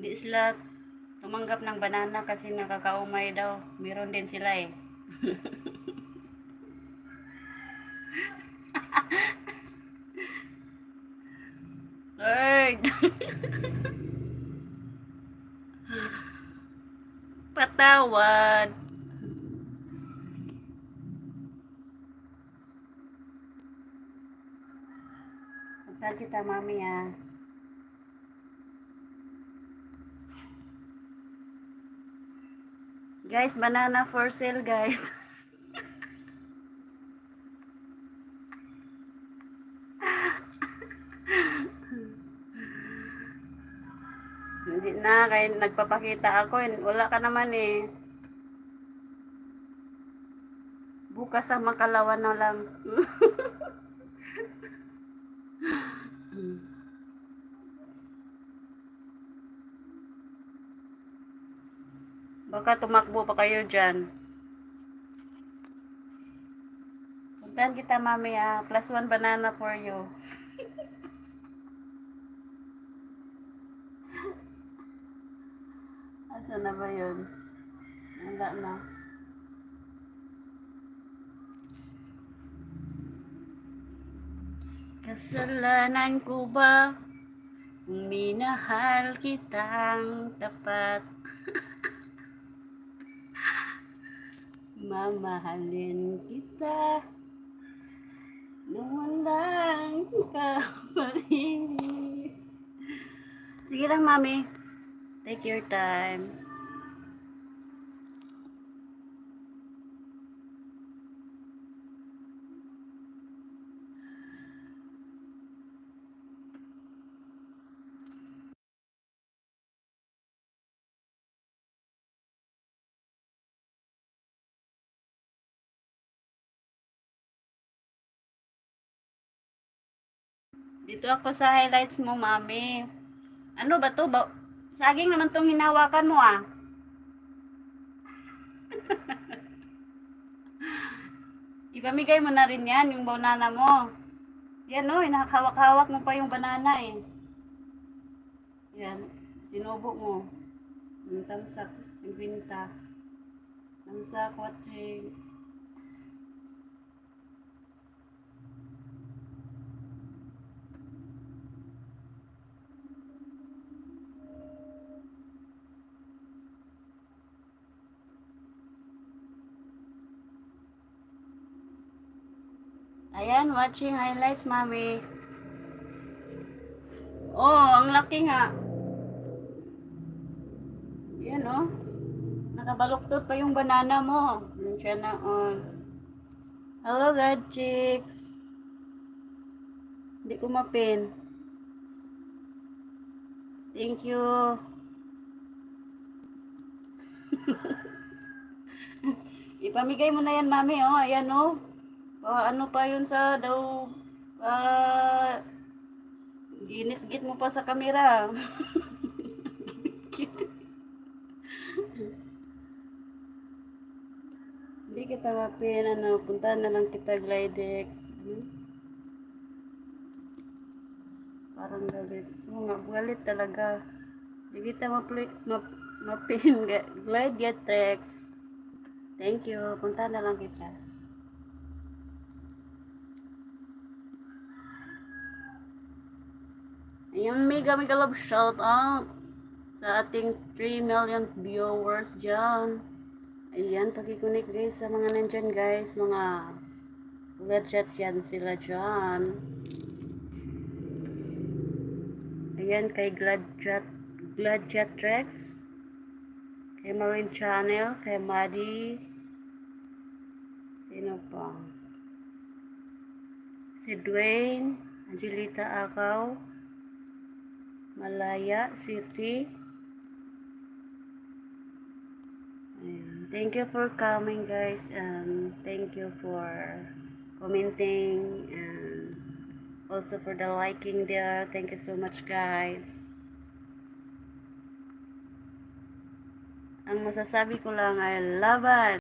Hindi sila tumanggap ng banana kasi nakakaumay daw. Meron din sila eh. Lord! Patawad! Punta kita mami ah. Guys, banana for sale guys. Hindi na, kaya nagpapakita ako. Wala ka naman eh. Bukas sa Makalawa na lang. Baka tumakbo pa kayo dyan. Puntahan kita mami ah. +1 banana for you. Asa na ba yun? Wala na. Kasalanan ko ba kung minahal kitang tapat? Mamahalin kita nung walang kapalit. Sige lang mami. Take your time. Dito ako sa highlights mo, mami. Ano ba to? Saging naman tong hinawakan mo ah. Ipamigay mo na rin yan, yung banana mo. Yan o, nakahawak-hawak mo pa yung banana eh. Yan, sinubo mo. Tamsak, 50. Tamsak, watching. Ayan, watching highlights, mami. Oh, ang laki nga. Yan oh. Nakabaluktot pa yung banana mo. Yan siya na on. Hello, God chicks. Hindi ko mapin. Thank you. Ipamigay mo na yan, mami, oh. Ayan, oh. Ano pa yun sa daw, ginit-git mo pa sa kamera. Hindi kita mapin, ano, puntahan na lang kita, Glidex. Parang galit. Oo nga, galit talaga. Hindi kita mapin, Glidex. Thank you, puntahan na lang kita. Ayun, mega love shout out sa ating 3 million viewers dyan. Ayan, pakikunik guys sa mga nandyan guys, mga legit yan sila dyan. Ayan, kay Gladjet Rex, kay Marine Channel, kay Maddie, sino pa? Si Dwayne, Angelita Akaw, Malaya City. Ayan. Thank you for coming guys, and thank you for commenting and also for the liking there. Thank you so much guys. Ang masasabi ko lang ay laban.